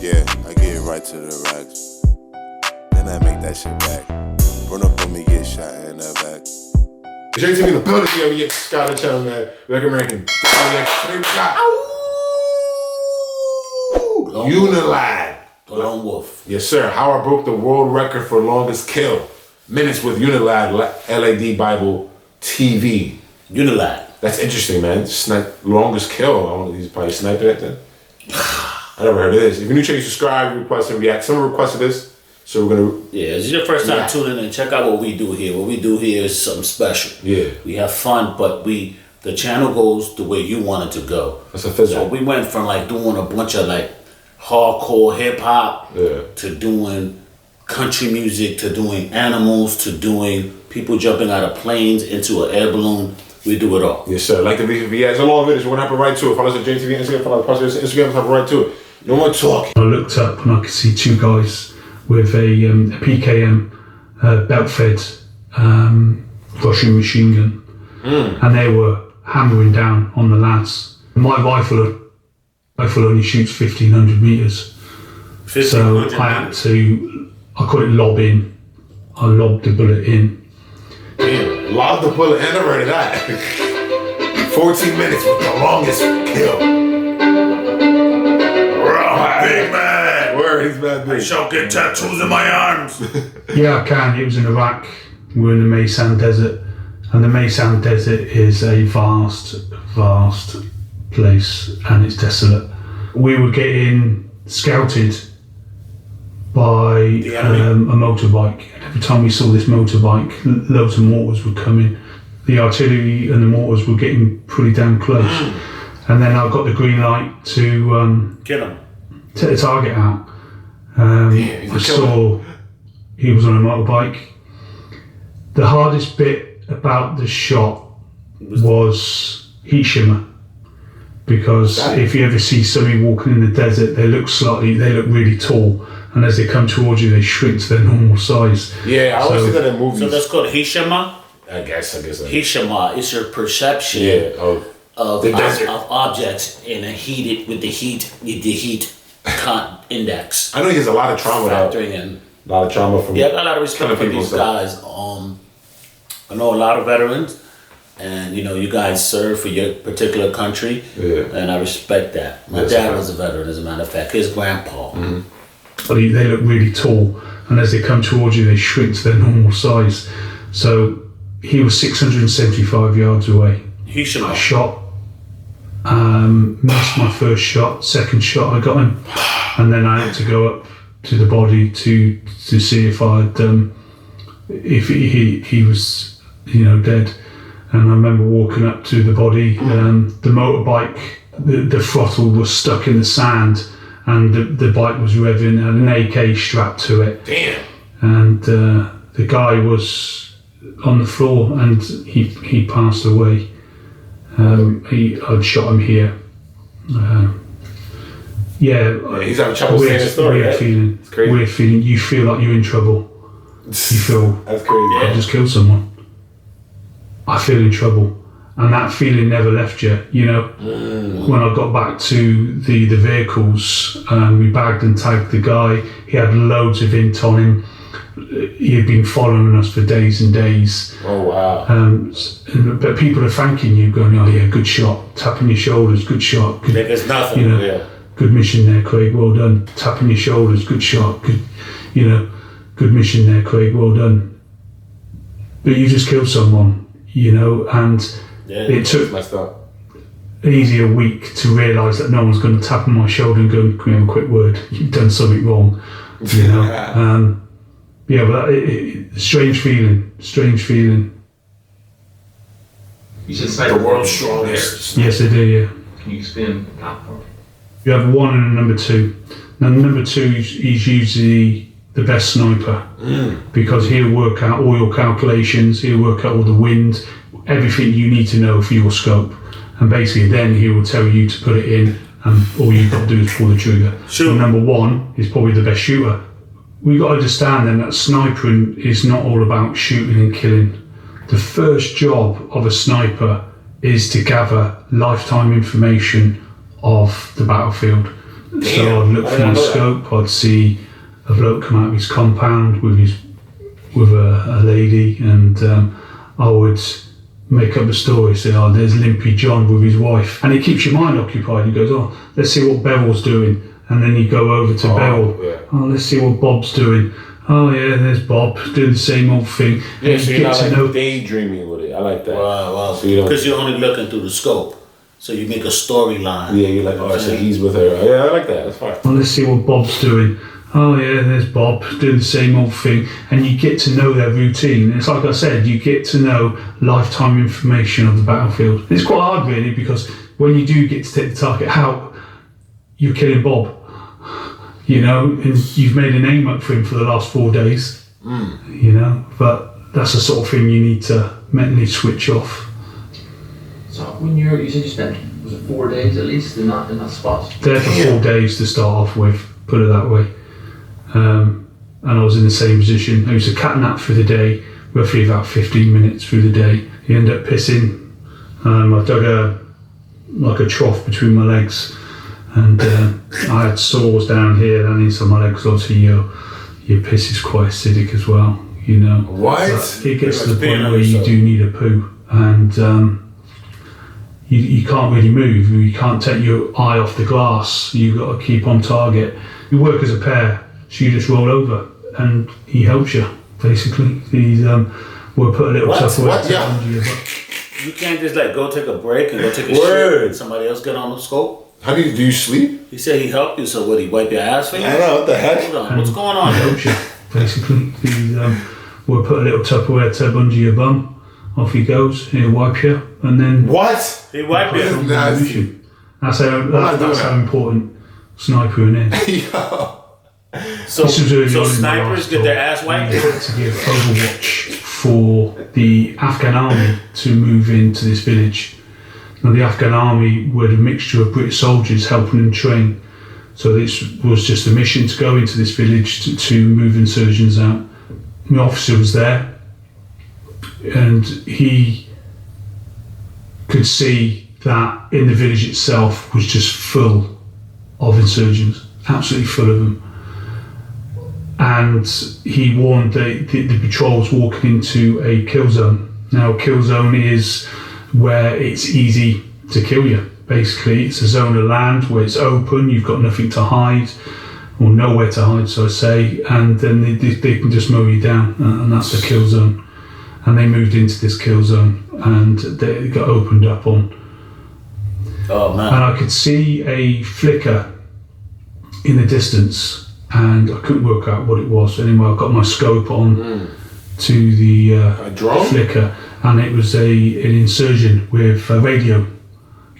Yeah, I get right to the racks. Then I make that shit back. Run up on me, get shot in the back. JTV in the building, yo, we get Scott and Channel, man. American. Unilad. The Lone Wolf. Yes, sir. How I broke the world record for longest kill. Minutes with Unilad, LAD Bible TV. Unilad. That's interesting, man. Longest kill. I don't know, he's probably sniping at that. I never heard of this. If you're new, check, subscribe, request, and react. Someone requested this, so we're gonna. Yeah, this is your first time tuning in. Check out what we do here. What we do here is something special. Yeah. We have fun, but the channel goes the way you want it to go. That's a physical. So we went from like doing a bunch of like hardcore hip hop to doing country music to doing animals to doing people jumping out of planes into an air balloon. We do it all. Yes, sir. Like the video. It's a long video, so we're gonna hop right to it. Follow us at JTV Instagram. Follow us on Instagram. Hop right to it. No more talking. I looked up and I could see two guys with a PKM belt-fed Russian machine gun, and they were hammering down on the lads. My rifle only shoots 1,500 meters, so I had to. I call it lob in. I lobbed the bullet in. Damn, lob the bullet in. I never heard of that. 14 minutes with the longest kill. Big man. Word, he's bad big. I shall get tattoos in my arms. Yeah, I can. It was in Iraq. We're in the Maysan Desert, and the Maysan Desert is a vast place, and it's desolate. We were getting scouted by a motorbike. Every time we saw this motorbike, loads of mortars were coming. The artillery and the mortars were getting pretty damn close. And then I got the green light to get him. Take the target out. I saw he was on a motorbike. The hardest bit about the shot was heat shimmer, because if you ever see somebody walking in the desert, they look really tall, and as they come towards you, they shrink to their normal size. Yeah, I always see that in movies. So that's called heat shimmer? I guess. Heat shimmer is your perception of objects in a heated with the heat index. I know he has a lot of trauma. Factoring in. A lot of trauma from. Yeah, I got a lot of respect for these guys. I know a lot of veterans, and you guys serve for your particular country, and I respect that. My dad was a veteran, as a matter of fact. His grandpa. Mm-hmm. But they look really tall, and as they come towards you, they shrink to their normal size. So he was 675 yards away. He should have shot. Missed my first shot. Second shot, I got him, and then I had to go up to the body to see if if he was dead. And I remember walking up to the body. The motorbike, the throttle was stuck in the sand, and the bike was revving, and an AK strapped to it. Damn. And the guy was on the floor, and he passed away. I'd shot him here. He's having trouble saying the story. Weird feeling. You feel like you're in trouble. You feel that's crazy. I just killed someone. I feel in trouble, and that feeling never left you. When I got back to the vehicles, we bagged and tagged the guy. He had loads of int on him. He had been following us for days and days. Oh wow! But people are thanking you, going, "Oh yeah, good shot." Tapping your shoulders, good shot. Good, there's nothing. Good mission there, Craig. Well done. Tapping your shoulders, good shot. Good, good mission there, Craig. Well done. But you just killed someone, and it took easy a week to realise that no one's going to tap on my shoulder and go, "Can we have a quick word? You've done something wrong." But strange feeling. You said the world's strongest. Yes, I do. Yeah. Can you explain that part? You have one and a number two. Now, number two is usually the best sniper because he'll work out all your calculations. He'll work out all the wind, everything you need to know for your scope, and basically then he will tell you to put it in, and all you've got to do is pull the trigger. So number one is probably the best shooter. We've got to understand then that sniping is not all about shooting and killing. The first job of a sniper is to gather lifetime information of the battlefield. So I'd look for my scope. I'd see a bloke come out of his compound with a lady, and I would make up a story. Say, oh, there's Limpy John with his wife, and it keeps your mind occupied. He goes, oh, let's see what Beryl's doing, and then you go over to Beryl. Yeah. Oh, let's see what Bob's doing. Oh yeah, there's Bob doing the same old thing. Yeah, so you're not like daydreaming with it. I like that. Wow. So Because you're only looking through the scope. So you make a storyline. Yeah, you're like, oh, so he's with her. Yeah, I like that. That's fine. Well, let's see what Bob's doing. Oh yeah, there's Bob doing the same old thing, and you get to know their routine. It's like I said, you get to know lifetime information of the battlefield. It's quite hard really, because when you do get to take the target out, you're killing Bob. You know, and you've made a name up for him for the last 4 days. You know, but that's the sort of thing you need to mentally switch off. So when you said you spent, was it 4 days at least in that spot? There for 4 days to start off with, put it that way. And I was in the same position. It was a cat nap for the day, roughly about 15 minutes through the day. You end up pissing. I dug a trough between my legs, and I had sores down here and inside my legs. Obviously, your piss is quite acidic as well. You know. What? But it gets to the point where you do need a poo, and you can't really move. You can't take your eye off the glass. You've got to keep on target. You work as a pair. So you just roll over, and he helps you, basically. We'll put a little Tupperware under your butt. You can't just like go take a break and go take a shit and somebody else get on the scope? How do you sleep? He said he helped you, so what, he wipe your ass for you? I don't know, what the heck? Hold on, what's going on He here? helps you, basically. We'll put a little Tupperware tub under your bum. Off he goes, he'll wipe you, and then... What? He wipe you? Nasty. That's how important snipering is. Yo. So Early on in my snipers last get their talk. ass wiped? We had to give Overwatch for the Afghan army to move into this village. Now the Afghan army were a mixture of British soldiers helping them train. So this was just a mission to go into this village to move insurgents out. My officer was there, and he could see that in the village itself was just full of insurgents, absolutely full of them. And he warned the patrols walking into a kill zone. Now, a kill zone is where it's easy to kill you. Basically, it's a zone of land where it's open, you've got nothing to hide, or nowhere to hide, so I say, and then they can just mow you down, and that's the kill zone. And they moved into this kill zone, and they got opened up on. Oh, man. And I could see a flicker in the distance, and I couldn't work out what it was. Anyway, I got my scope on to the flicker, and it was an insurgent with a radio.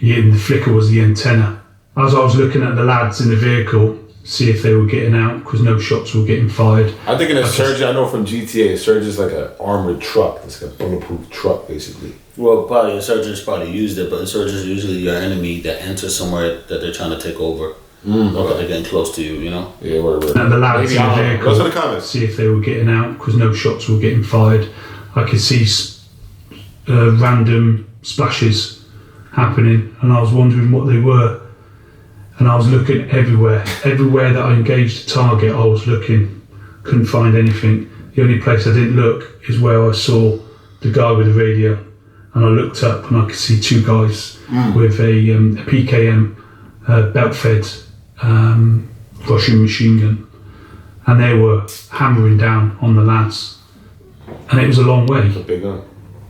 Yeah, and the flicker was the antenna. As I was looking at the lads in the vehicle, see if they were getting out, because no shots were getting fired. I think an insurgent, I know from GTA, a surge is like an armored truck. It's like a bulletproof truck, basically. Well, probably insurgents probably used it, but insurgents are usually your enemy that enters somewhere that they're trying to take over. Or that they're getting close to you, you know? Yeah, whatever. And the lads in the vehicle, those are the comments. See if they were getting out, because no shots were getting fired. I could see random splashes happening, and I was wondering what they were. And I was looking everywhere that I engaged a target, I was looking, couldn't find anything. The only place I didn't look is where I saw the guy with the radio, and I looked up and I could see two guys with a PKM belt-fed Russian machine gun, and they were hammering down on the lads, and it was a long way. It's a big gun.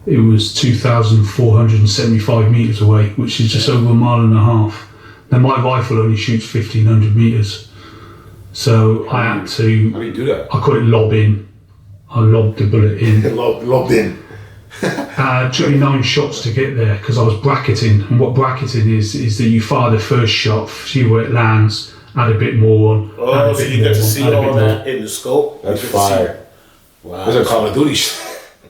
It was 2,475 metres away, which is just over a mile and a half. Now my rifle only shoots 1,500 metres, so I had to... How do you do that? I call it lob in. I lobbed the bullet in. Lobbed in. It took me 9 shots to get there, because I was bracketing, and what bracketing is that you fire the first shot, see where it lands, add a bit more on. Oh, so you get to see all that in the scope? That's fire. Wow. This is a Call of Duty shit.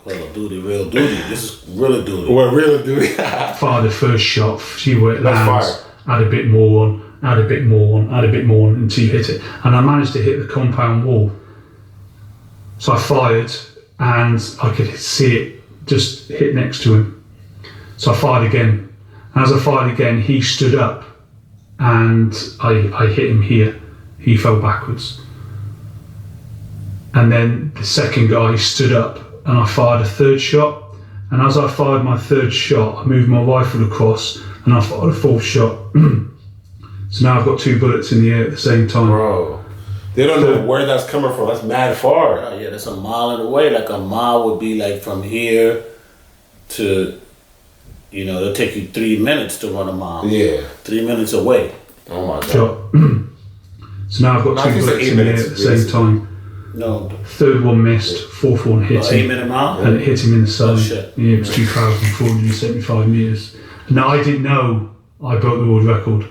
Call of Duty, real duty. This is real duty. What real duty? Fire the first shot, see where it That's lands, fire. add a bit more on, add a bit more on, add a bit more on, until you hit it. And I managed to hit the compound wall. So I fired, and I could see it just hit next to him. So I fired again. As I fired again, he stood up and I hit him here. He fell backwards. And then the second guy stood up and I fired a third shot. And as I fired my third shot, I moved my rifle across and I fired a fourth shot. So now I've got 2 bullets in the air at the same time. Bro, they don't know where that's coming from. That's mad far. Yeah, that's a mile away. Like a mile would be like from here to, it'll take you 3 minutes to run a mile. Yeah. 3 minutes away. Oh my God. So now I've got 2 bullets in the air at the same time. No. Third one missed, fourth one hit him. 8 minute mile? And it hit him in the side. Oh, shit. Yeah, it was 2,475 metres. Now I didn't know I broke the world record.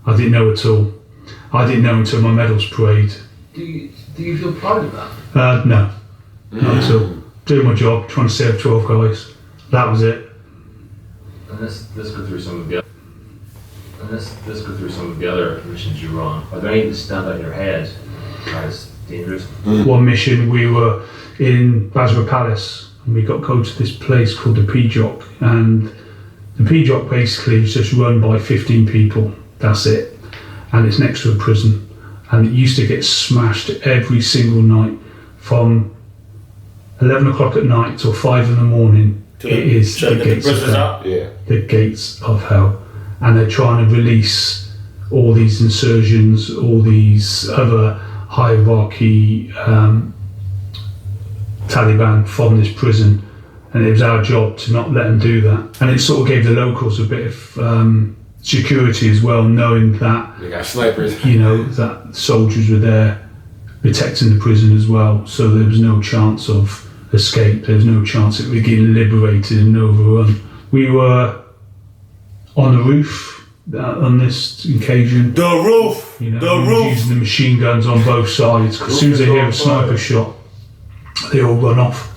I didn't know at all. I didn't know until my medals parade. Do you feel proud of that? No. Not at all. Doing my job, trying to save 12 guys. That was it. And let's go through some of the other missions you were on. Are there any that stand out in your head as dangerous? One mission, we were in Basra Palace and we got to go to this place called the P-Jock, and the P-Jock basically is just run by 15 people. That's it. And it's next to a prison. And it used to get smashed every single night from 11 o'clock at night till 5 in the morning. It is the gates of hell. Yeah. The gates of hell. And they're trying to release all these insurgents, all these other hierarchy Taliban from this prison. And it was our job to not let them do that. And it sort of gave the locals a bit of security as well, knowing that They got snipers. that soldiers were there protecting the prison as well, so there was no chance of escape, there was no chance of it getting liberated and overrun. We were on the roof on this occasion. The roof! We The were roof! using the machine guns on both sides. As soon as they hear a sniper shot, they all run off.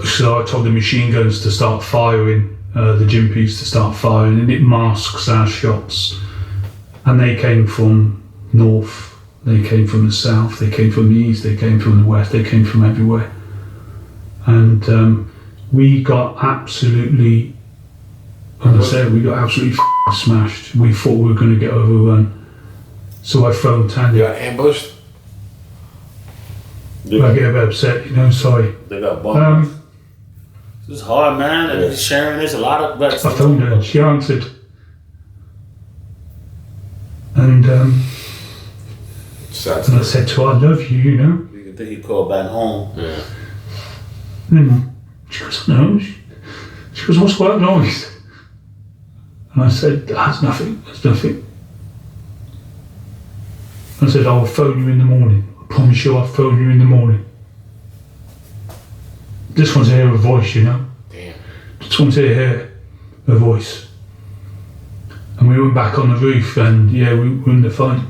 So I told the machine guns to start firing, the Jimpies to start firing, and it masks our shots. And they came from north, they came from the south, they came from the east, they came from the west, they came from everywhere. And we got absolutely, we got absolutely smashed. We thought we were going to get overrun. So I phoned You Tanya. got ambushed? I get a bit upset, sorry. They got bombed. It's hard, man. And Yeah. sharing this, a lot of vets. I phoned her and she answered. And Sad I said to her, I love you, You can think he called back home. Yeah. And then she goes, no. She goes, what's that noise? And I said, that's nothing, that's nothing. I said, I'll phone you in the morning. I promise you I'll phone you in the morning. Just want to hear her voice, Damn. Just want to hear her voice. And we went back on the roof and we were in the fight.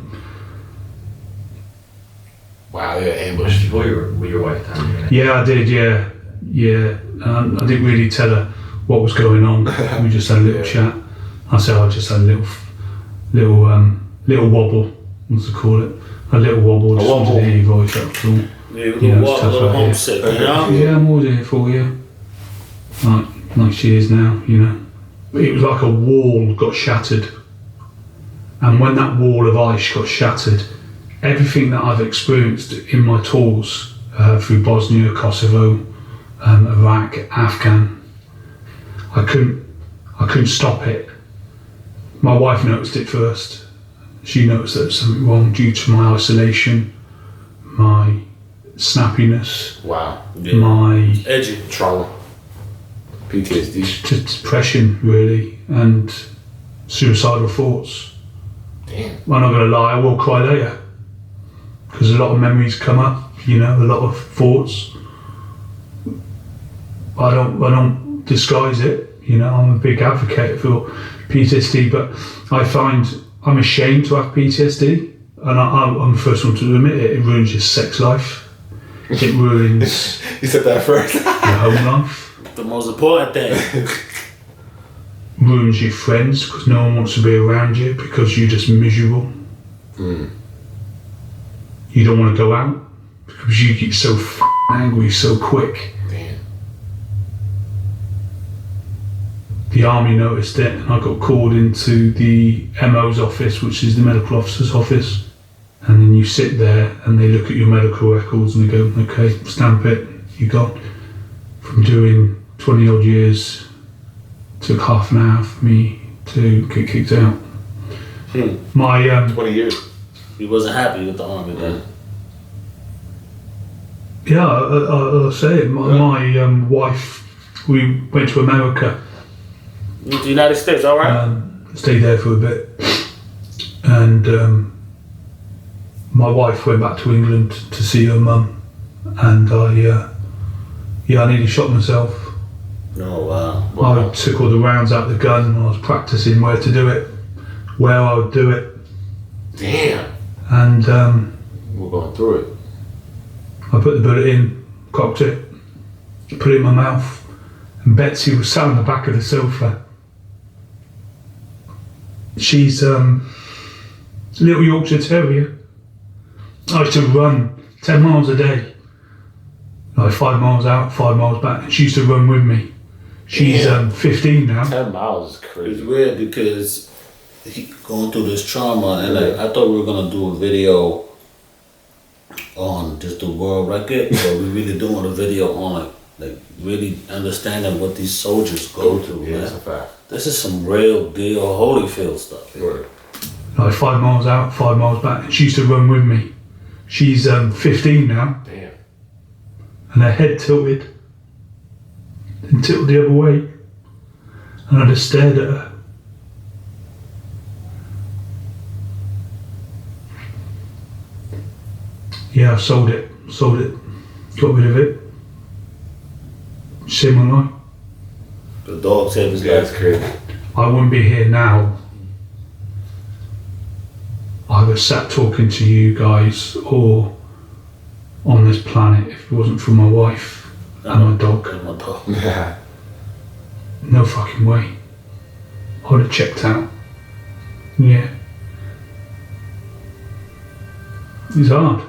Wow, they got ambushed. Before you were with your wife, Tanya. Yeah, I did, yeah. I didn't really tell her what was going on. We just had a little chat. I said I just had a little wobble, what's it call it? A little wobble, just wanted to hear your voice, that was all. Yeah, a little walk, a little homesick, Yeah, I'm always here for you. Like she is now, It was like a wall got shattered. And when that wall of ice got shattered, everything that I've experienced in my tours through Bosnia, Kosovo, Iraq, Afghan, I couldn't stop it. My wife noticed it first. She noticed that there was something wrong due to my isolation, my snappiness, Wow. my edgy. Trauma. PTSD. just depression, really, and suicidal thoughts. Damn. I'm not going to lie, I will cry later because a lot of memories come up, a lot of thoughts. I don't disguise it, I'm a big advocate for PTSD, but I find I'm ashamed to have PTSD, and I'm the first one to admit it. It ruins your sex life, it ruins You said that first. your home life, The most important thing. ruins your friends because no one wants to be around you because you're just miserable. You don't want to go out because you get so angry so quick. Damn. the army noticed it, and I got called into the MO's office, which is the medical officer's office. And then you sit there and they look at your medical records and they go, okay, stamp it, you're gone. From doing 20 odd years, took half an hour for me to get kicked out. My 20 years. He wasn't happy with the army then. Yeah, I'll say it. My wife, we went to America. The United States, all right? Stayed there for a bit. And my wife went back to England to see her mum. And I nearly shot myself. Oh, wow. I took all the rounds out of the gun and I was practicing where to do it, where I would do it. Damn. And We're going through it. I put the bullet in, cocked it, put it in my mouth, and Betsy was sat on the back of the sofa. She's a little Yorkshire Terrier. I used to run 10 miles a day, like 5 miles out, 5 miles back, and she used to run with me. She's 15 now. 10 miles is It's crazy. weird because he going through this trauma, and I thought we were gonna do a video on just the world record, but we really doing a video on like really understanding what these soldiers go through, Yeah, man. that's a fact. This is some real deal Holyfield stuff. Word. Like 5 miles out, 5 miles back, and she used to run with me. She's 15 now, Damn. and her head tilted, and tilted the other way, and I just stared at her. Yeah, I sold it, got rid of it. Saved my life. The dog saved his Yeah, life. that's crazy. I wouldn't be here now, either sat talking to you guys or on this planet, if it wasn't for my wife and my dog. And my dog. Yeah. No fucking way. I would have checked out. Yeah. It's hard.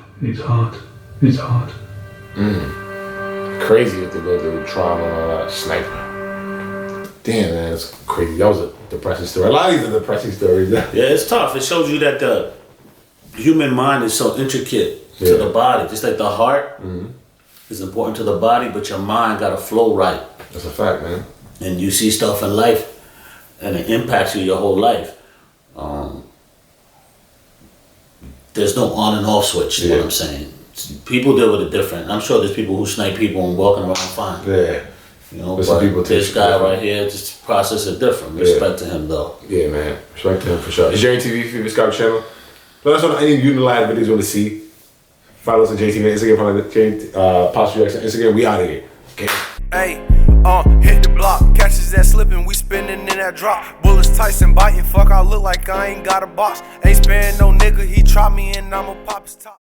Crazy if they go through trauma and all that. Sniper. Damn, man, that's crazy. That was a depressing story. A lot of these are depressing stories. Yeah, it's tough. It shows you that the human mind is so intricate to the body. Just like the heart is important to the body, but your mind got to flow right. That's a fact, man. And you see stuff in life, and it impacts you your whole life. There's no on and off switch, is what I'm saying. People deal with it different. I'm sure there's people who snipe people and walking around fine. Yeah. You know, But some but people this take guy it right here just process it different. Respect to him, though. Yeah, man. Respect to him for sure. Is Jerry TV for your Scout channel? Let us know any Unilad videos you want to see. Follow us on JTV Instagram, follow Posture X on Instagram. We out of here. Okay. Hey, hit the block, catches that slipping, we spinning in that drop. Bullets Tyson biting, fuck, I look like I ain't got a box. Ain't sparing no nigga, he trot me and I'ma pop his top.